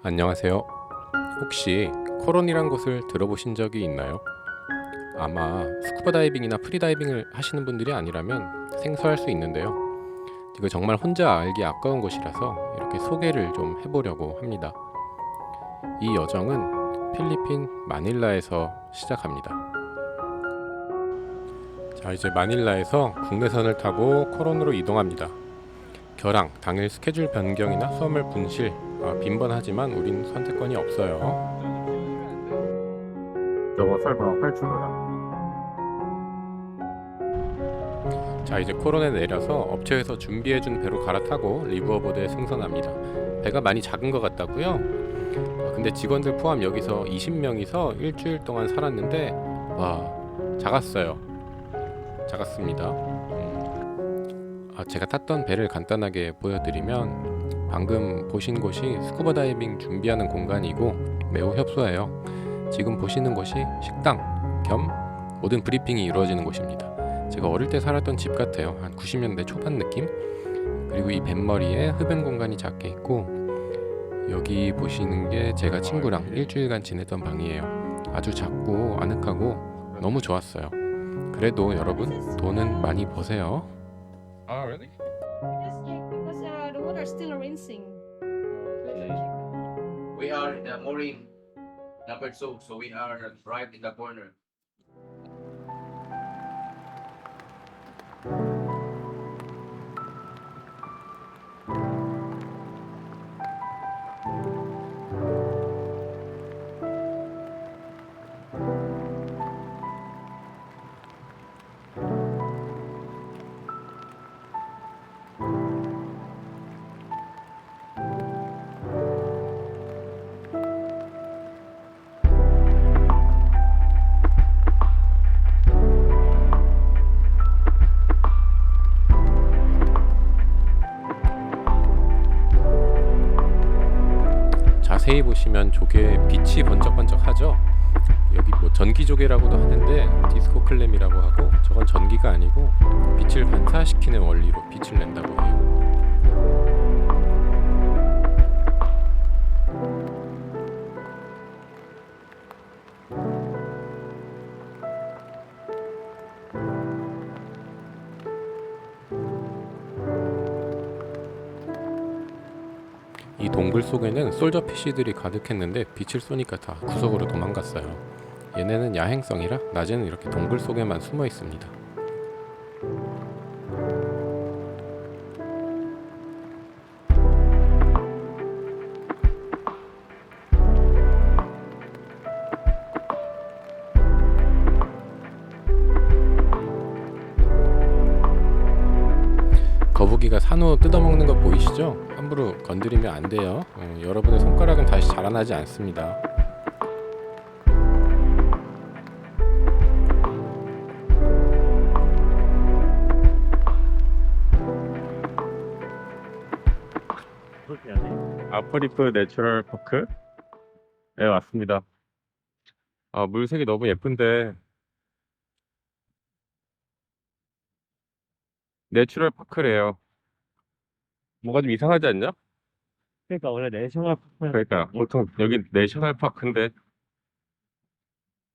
안녕하세요. 혹시 코론이란 곳을 들어보신 적이 있나요? 아마 스쿠버 다이빙이나 프리다이빙을 하시는 분들이 아니라면 생소할 수 있는데요. 이거 정말 혼자 알기 아까운 곳이라서 이렇게 소개를 좀 해보려고 합니다. 이 여정은 필리핀 마닐라에서 시작합니다. 자, 이제 마닐라에서 국내선을 타고 코론으로 이동합니다. 결항, 당일 스케줄 변경이나 수화물 분실, 빈번하지만 우린 선택권이 없어요. 저거 설마 활주로야? 자, 이제 코론에 내려서 업체에서 준비해준 배로 갈아타고 리버보드에 승선합니다. 배가 많이 작은 것 같다고요? 근데 직원들 포함 여기서 20명이서 일주일 동안 살았는데 와, 작았어요. 작았습니다. 제가 탔던 배를 간단하게 보여드리면 방금 보신 곳이 스쿠버 다이빙 준비하는 공간이고 매우 협소해요. 지금 보시는 곳이 식당 겸 모든 브리핑이 이루어지는 곳입니다. 제가 어릴 때 살았던 집 같아요. 한 90년대 초반 느낌? 그리고 이 뱃머리에 흡연 공간이 작게 있고 여기 보시는 게 제가 친구랑 일주일간 지냈던 방이에요. 아주 작고 아늑하고 너무 좋았어요. 그래도 여러분 돈은 많이 버세요. 아, really? Just check because the water is still rinsing. We are in the mooring number 2, so we are right in the corner. 자세히 보시면 조개에 빛이 번쩍번쩍하죠. 여기 뭐 전기 조개라고도 하는데 디스코 클램이라고 하고 저건 전기가 아니고 빛을 반사시키는 원리로 빛을 낸다고 해요. 이 동굴 속에는 솔저피쉬들이 가득했는데 빛을 쏘니까 다 구석으로 도망갔어요. 얘네는 야행성이라 낮에는 이렇게 동굴 속에만 숨어 있습니다. 거북이가 산호 뜯어먹는 거 보이시죠? 함부로 건드리면 안 돼요. 여러분의 손가락은 다시 자라나지 않습니다. 아프리프 내추럴 파크에 왔습니다. 물색이 너무 예쁜데 내추럴 파크래요. 뭔가 좀 이상하지 않냐? 그러니까 원래 내셔널 파크는 그러니까 보통 여긴 내셔널 파크인데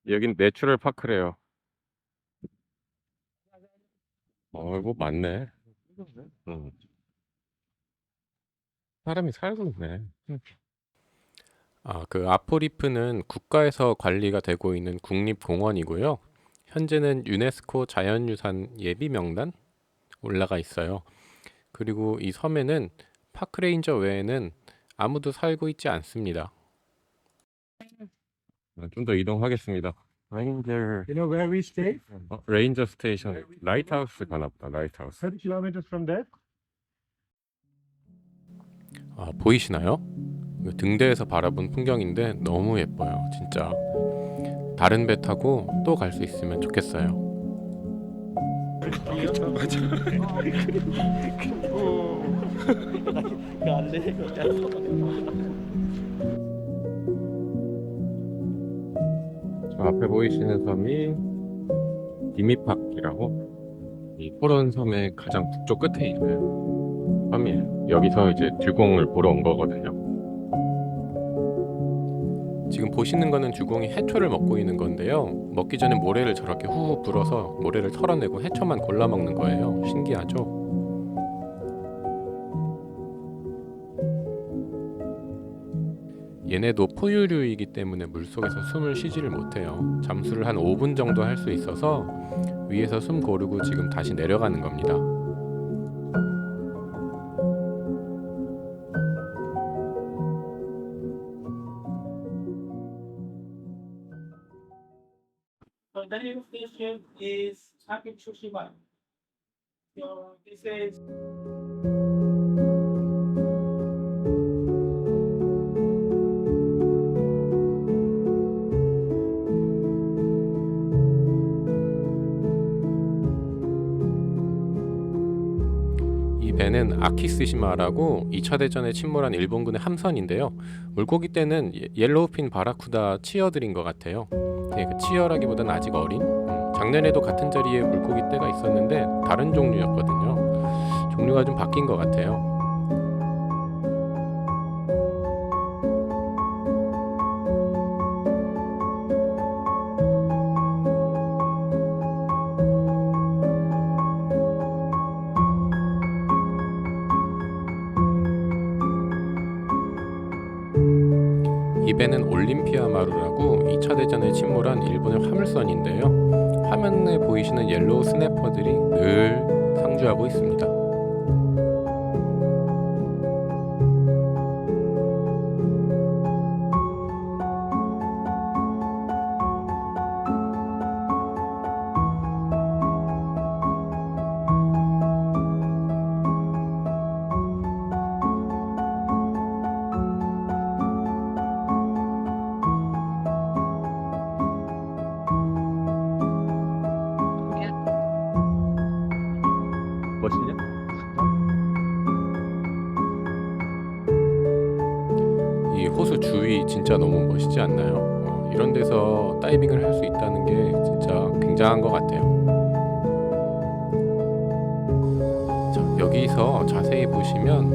여긴 내추럴 파크래요. 이거 맞네. 사람이 살고 있네. 그 아포리프는 국가에서 관리가 되고 있는 국립공원이고요. 현재는 유네스코 자연유산 예비 명단 올라가 있어요. 그리고 이 섬에는 파크레인저 외에는 아무도 살고 있지 않습니다. 좀 더 이동하겠습니다. 레인저 You know where we stay? 레인저 스테이션, 라이트하우스 가나 보다. 라이트하우스. 30 kilometers from there. 보이시나요? 이거 등대에서 바라본 풍경인데 너무 예뻐요. 진짜 다른 배 타고 또 갈 수 있으면 좋겠어요. 저 앞에 보이시는 섬이 디미팍이라고 이 코론 섬의 가장 북쪽 끝에 있는 섬이에요. 여기서 이제 듀공을 보러 온 거거든요. 지금 보시는 거는 주공이 해초를 먹고 있는 건데요. 먹기 전에 모래를 저렇게 후후 불어서 모래를 털어내고 해초만 골라 먹는 거예요. 신기하죠? 얘네도 포유류이기 때문에 물속에서 숨을 쉬지를 못해요. 잠수를 한 5분 정도 할 수 있어서 위에서 숨 고르고 지금 다시 내려가는 겁니다. So the name of this ship is Akitsushima. So this is 이 배는 아키스시마라고 2차 대전에 침몰한 일본군의 함선인데요. 물고기 떼는 옐로우핀 바라쿠다 치어들인 것 같아요. 그 치어라기보다는 아직 어린? 작년에도 같은 자리에 물고기 떼가 있었는데 다른 종류였거든요. 종류가 좀 바뀐 것 같아요. 이 배는 올림피아 마루라고 2차 대전에 침몰한 일본의 화물선인데요. 화면에 보이시는 옐로우 스냅퍼들이 늘 상주하고 있습니다. 멋있냐? 이 호수 주위 진짜 너무 멋있지 않나요? 이런 데서 다이빙을 할 수 있다는 게 진짜 굉장한 것 같아요. 자, 여기서 자세히 보시면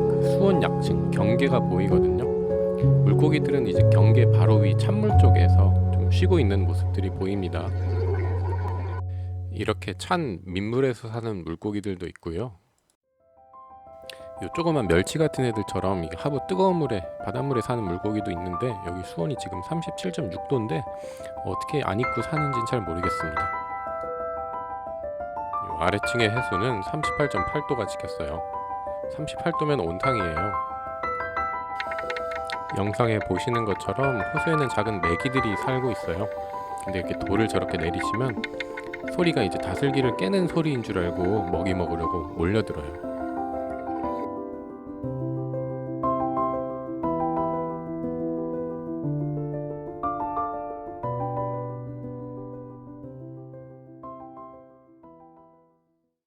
그 수온 약층 경계가 보이거든요. 물고기들은 이제 경계 바로 위 찬물 쪽에서 좀 쉬고 있는 모습들이 보입니다. 이렇게 찬 민물에서 사는 물고기들도 있고요. 요 조그만 멸치 같은 애들처럼 이게 하부 뜨거운 물에 바닷물에 사는 물고기도 있는데 여기 수온이 지금 37.6도인데 어떻게 안 입고 사는지는 잘 모르겠습니다. 요 아래층의 해수는 38.8도가 찍혔어요. 38도면 온탕이에요. 영상에 보시는 것처럼 호수에는 작은 메기들이 살고 있어요. 근데 이렇게 돌을 저렇게 내리시면 소리가 이제 다슬기를 깨는 소리인 줄 알고 먹이 먹으려고 몰려들어요.